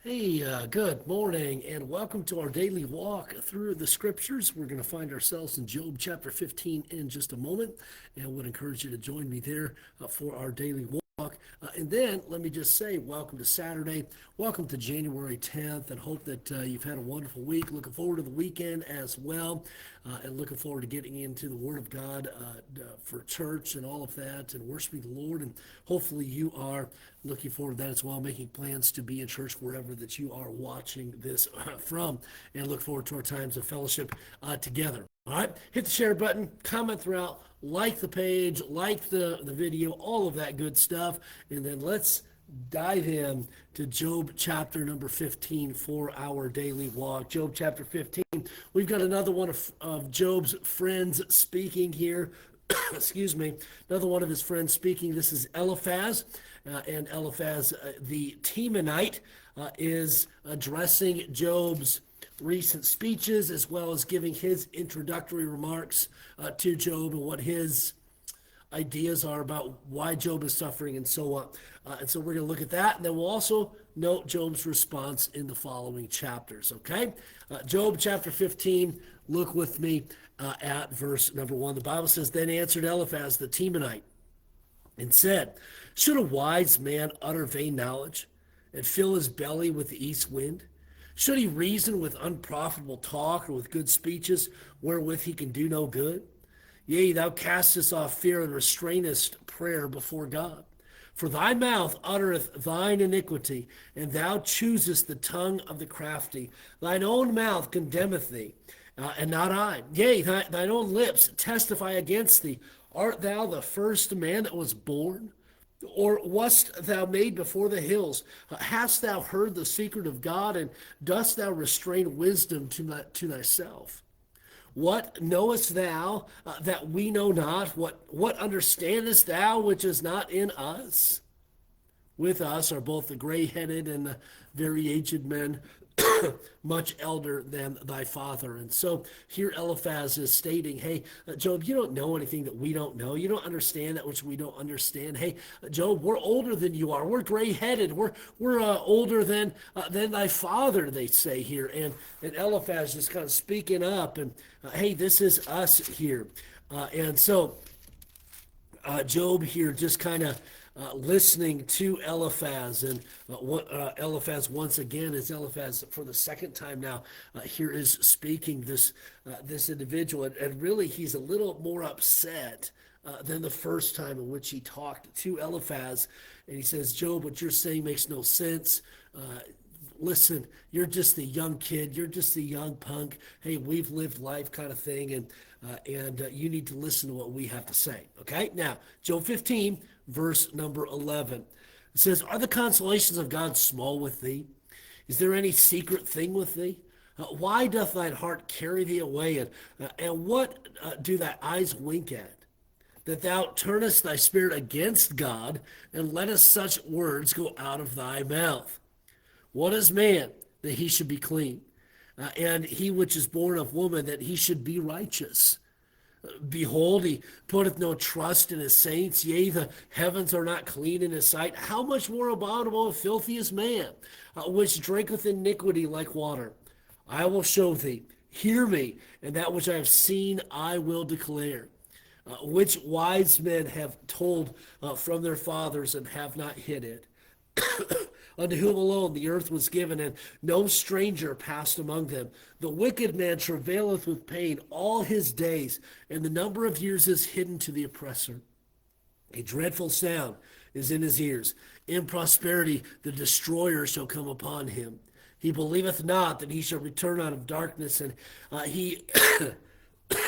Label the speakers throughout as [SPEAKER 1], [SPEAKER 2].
[SPEAKER 1] Hey, good morning, and welcome to our daily walk through the scriptures. We're going to find ourselves in Job chapter 15 in just a moment, and would encourage you to join me there for our daily walk. And then let me just say, welcome to Saturday, welcome to January 10th, and hope that you've had a wonderful week. Looking forward to the weekend as well, and looking forward to getting into the Word of God for church and all of that, and worshiping the Lord. And hopefully, you are looking forward to that as well, making plans to be in church wherever that you are watching this from, and look forward to our times of fellowship together. All right, hit the share button, comment throughout, like the page, like the video, all of that good stuff. And then let's dive in to Job chapter number 15 for our daily walk. Job chapter 15. We've got another one of Job's friends speaking here. Excuse me, another one of his friends speaking. This is Eliphaz, and Eliphaz, the Temanite, is addressing Job's recent speeches as well as giving his introductory remarks to Job and what his ideas are about why Job is suffering and so on. And so we're going to look at that, and then we'll also note Job's response in the following chapters, okay? Job chapter 15, look with me at verse number 1. The Bible says, Then answered Eliphaz the Temanite and said, Should a wise man utter vain knowledge and fill his belly with the east wind? Should he reason with unprofitable talk or with good speeches wherewith he can do no good? Yea, thou castest off fear and restrainest prayer before God. For thy mouth uttereth thine iniquity, and thou choosest the tongue of the crafty. Thine own mouth condemneth thee, and not I. Yea, thine own lips testify against thee. Art thou the first man that was born? Or wast thou made before the hills? Hast thou heard the secret of God, and dost thou restrain wisdom to thyself? What knowest thou that we know not? What understandest thou which is not in us? With us are both the gray-headed and the very aged men, much elder than thy father. And so here Eliphaz is stating, hey, Job, you don't know anything that we don't know. You don't understand that which we don't understand. Hey, Job, we're older than you are. We're gray-headed. We're older than thy father, they say here. And Eliphaz is kind of speaking up and, hey, this is us here. And so Job here just kind of listening to Eliphaz, and Eliphaz once again is Eliphaz for the second time now. Here is speaking this individual, and really he's a little more upset than the first time in which he talked to Eliphaz, and he says, "Job, what you're saying makes no sense. Listen, you're just a young kid. You're just a young punk. Hey, we've lived life kind of thing, and you need to listen to what we have to say." Okay, now Job 15, verse number 11. It says, "Are the consolations of God small with thee? Is there any secret thing with thee? Why doth thine heart carry thee away, and what do thy eyes wink at? That thou turnest thy spirit against God, and lettest such words go out of thy mouth. What is man that he should be clean? And he which is born of woman that he should be righteous? Behold, he putteth no trust in his saints. Yea, the heavens are not clean in his sight. How much more abominable and filthy is man, which drinketh iniquity like water? I will show thee, hear me, and that which I have seen I will declare. Which wise men have told from their fathers and have not hid it? Unto whom alone the earth was given, and no stranger passed among them. The wicked man travaileth with pain all his days, and the number of years is hidden to the oppressor. A dreadful sound is in his ears. In prosperity the destroyer shall come upon him. He believeth not that he shall return out of darkness, and he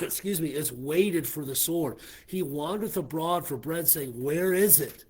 [SPEAKER 1] excuse me, is waited for the sword. He wandereth abroad for bread, saying, Where is it?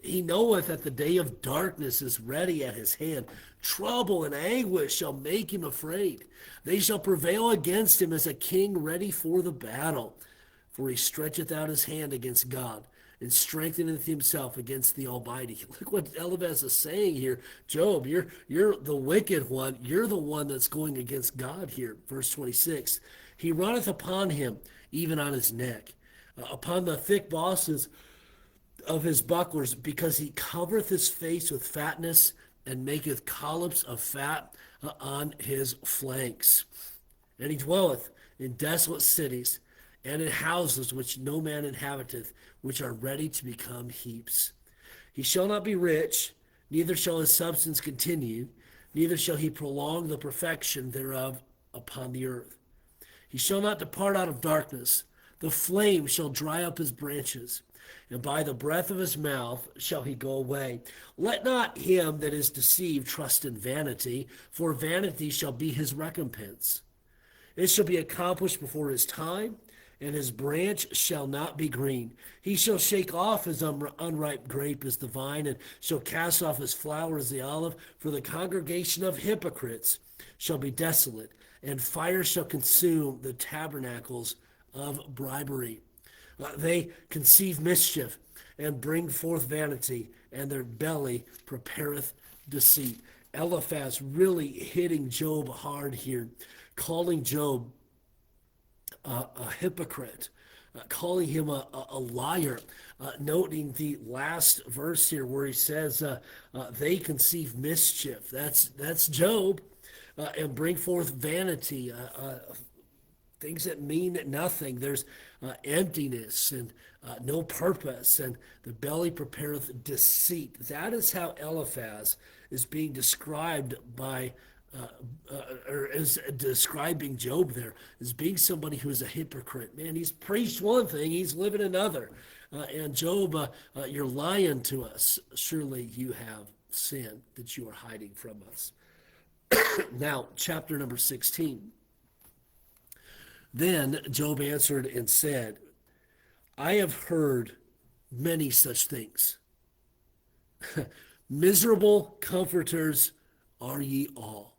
[SPEAKER 1] He knoweth that the day of darkness is ready at his hand. Trouble and anguish shall make him afraid. They shall prevail against him as a king ready for the battle. For he stretcheth out his hand against God, and strengtheneth himself against the Almighty. Look what Eliphaz is saying here. Job, you're the wicked one. You're the one that's going against God here. Verse 26. He runneth upon him, even on his neck, upon the thick bosses of his bucklers, because he covereth his face with fatness, and maketh collops of fat on his flanks. And he dwelleth in desolate cities, and in houses which no man inhabiteth, which are ready to become heaps. He shall not be rich, neither shall his substance continue, neither shall he prolong the perfection thereof upon the earth. He shall not depart out of darkness, the flame shall dry up his branches, and by the breath of his mouth shall he go away. Let not him that is deceived trust in vanity, for vanity shall be his recompense. It shall be accomplished before his time, and his branch shall not be green. He shall shake off his unripe grape as the vine, and shall cast off his flower as the olive. For the congregation of hypocrites shall be desolate, and fire shall consume the tabernacles of bribery. They conceive mischief and bring forth vanity, and their belly prepareth deceit. Eliphaz really hitting Job hard here, calling Job a hypocrite, calling him a liar, noting the last verse here where he says, they conceive mischief. That's Job, and bring forth vanity, things that mean nothing. There's emptiness and no purpose, and the belly prepareth deceit. That is how Eliphaz is being described by or is describing Job there as being somebody who is a hypocrite. Man, he's preached one thing, he's living another. And Job, you're lying to us. Surely you have sin that you are hiding from us. Now, chapter number 16. Then Job answered and said, I have heard many such things. Miserable comforters are ye all.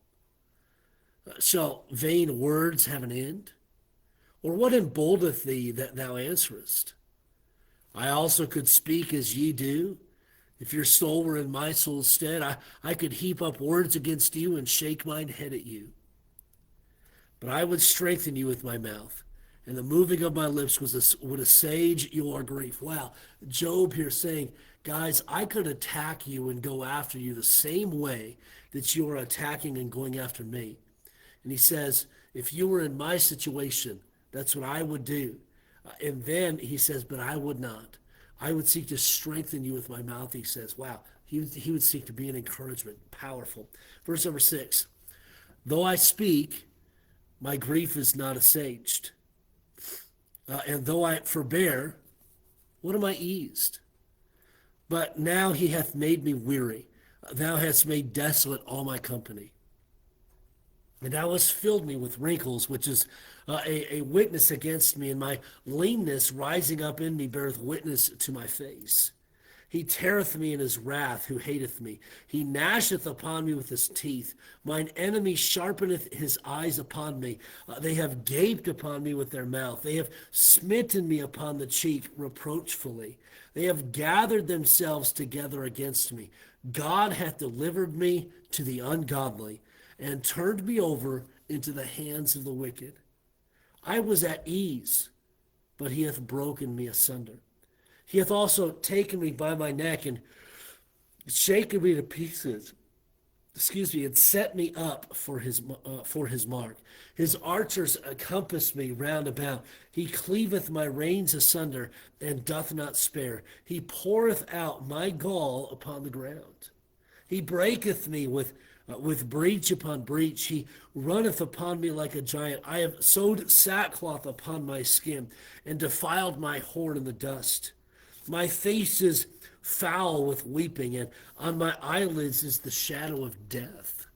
[SPEAKER 1] Shall vain words have an end? Or what emboldeth thee that thou answerest? I also could speak as ye do. If your soul were in my soul's stead, I could heap up words against you and shake mine head at you. But I would strengthen you with my mouth, and the moving of my lips would assuage your grief. Wow, Job here saying, guys, I could attack you and go after you the same way that you are attacking and going after me. And he says, if you were in my situation, that's what I would do. And then he says, but I would not. I would seek to strengthen you with my mouth, he says. Wow, he would seek to be an encouragement. Powerful. Verse number 6. Though I speak, my grief is not assuaged. And though I forbear, what am I eased? But now he hath made me weary. Thou hast made desolate all my company. And thou hast filled me with wrinkles, which is a witness against me, and my leanness rising up in me beareth witness to my face. He teareth me in his wrath, who hateth me. He gnasheth upon me with his teeth. Mine enemy sharpeneth his eyes upon me. They have gaped upon me with their mouth. They have smitten me upon the cheek reproachfully. They have gathered themselves together against me. God hath delivered me to the ungodly, and turned me over into the hands of the wicked. I was at ease, but he hath broken me asunder. He hath also taken me by my neck and shaken me to pieces. And set me up for his mark. His archers compass me round about. He cleaveth my reins asunder, and doth not spare. He poureth out my gall upon the ground. He breaketh me with breach upon breach. He runneth upon me like a giant. I have sewed sackcloth upon my skin, and defiled my horn in the dust. My face is foul with weeping, and on my eyelids is the shadow of death.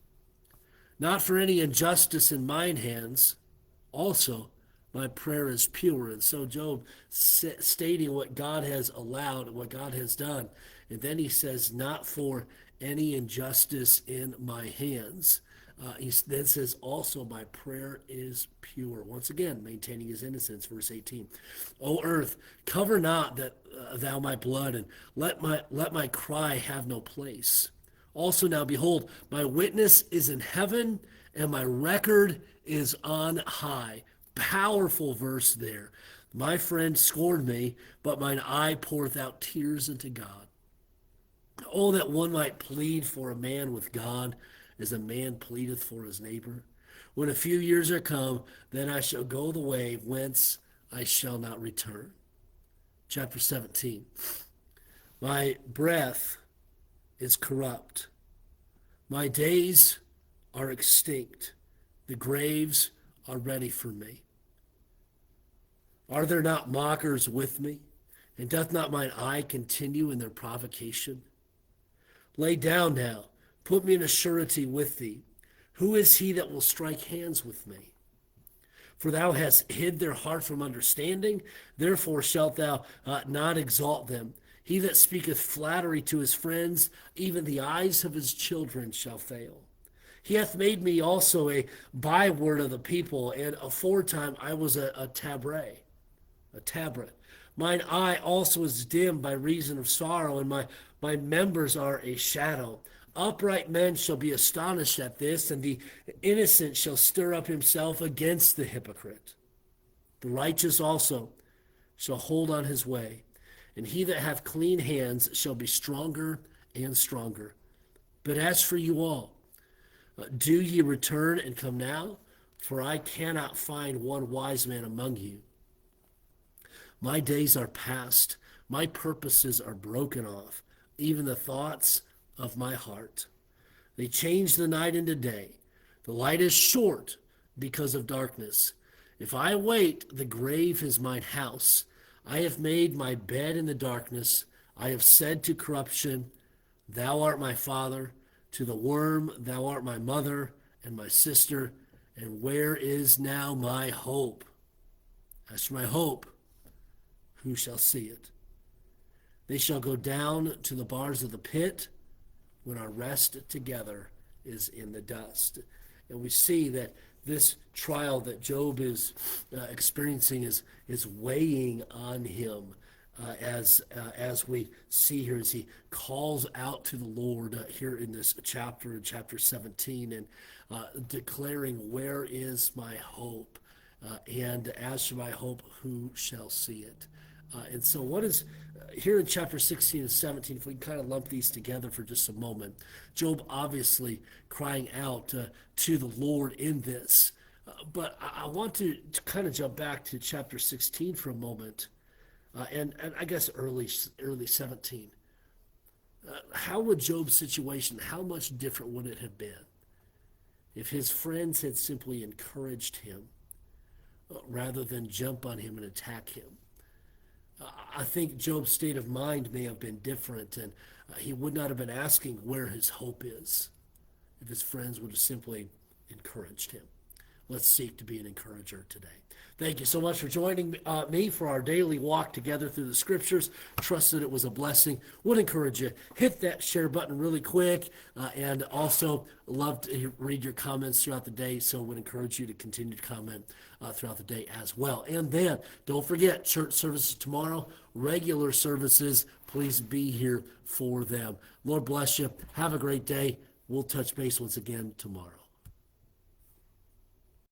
[SPEAKER 1] Not for any injustice in mine hands, also my prayer is pure. And so Job stating what God has allowed, what God has done. And then he says, not for any injustice in my hands. He then says, also my prayer is pure. Once again, maintaining his innocence, verse 18. O earth, cover not that thou my blood, and let my cry have no place. Also now, behold, my witness is in heaven, and my record is on high. Powerful verse there. My friend scorned me, but mine eye poureth out tears unto God. Oh, that one might plead for a man with God as a man pleadeth for his neighbor. When a few years are come, then I shall go the way whence I shall not return. Chapter 17. My breath is corrupt. My days are extinct. The graves are ready for me. Are there not mockers with me? And doth not mine eye continue in their provocation? Lay down now, put me in a surety with thee. Who is he that will strike hands with me? For thou hast hid their heart from understanding, therefore shalt thou not exalt them. He that speaketh flattery to his friends, even the eyes of his children shall fail. He hath made me also a byword of the people, and aforetime I was a tabret. Mine eye also is dim by reason of sorrow, and my members are a shadow. Upright men shall be astonished at this, and the innocent shall stir up himself against the hypocrite. The righteous also shall hold on his way, and he that hath clean hands shall be stronger and stronger. But as for you all, do ye return and come now? For I cannot find one wise man among you. My days are past, my purposes are broken off, even the thoughts of my heart. They change the night into day. The light is short because of darkness. If I wait, the grave is mine house. I have made my bed in the darkness. I have said to corruption, thou art my father. To the worm, thou art my mother and my sister. And where is now my hope? As for my hope, who shall see it? They shall go down to the bars of the pit when our rest together is in the dust. And we see that this trial that Job is experiencing is weighing on him as we see here as he calls out to the Lord here in this chapter, in chapter 17, and declaring, where is my hope? And as for my hope, who shall see it? And so what is here in chapter 16 and 17, if we can kind of lump these together for just a moment, Job obviously crying out to the Lord in this. But I want to kind of jump back to chapter 16 for a moment, and I guess early 17. How would Job's situation, how much different would it have been if his friends had simply encouraged him rather than jump on him and attack him? I think Job's state of mind may have been different, and he would not have been asking where his hope is if his friends would have simply encouraged him. Let's seek to be an encourager today. Thank you so much for joining me for our daily walk together through the scriptures. Trust that it was a blessing. Would encourage you, hit that share button really quick, and also love to read your comments throughout the day, so would encourage you to continue to comment throughout the day as well. And then don't forget, church services tomorrow, regular services, please be here for them. Lord bless you. Have a great day. We'll touch base once again tomorrow.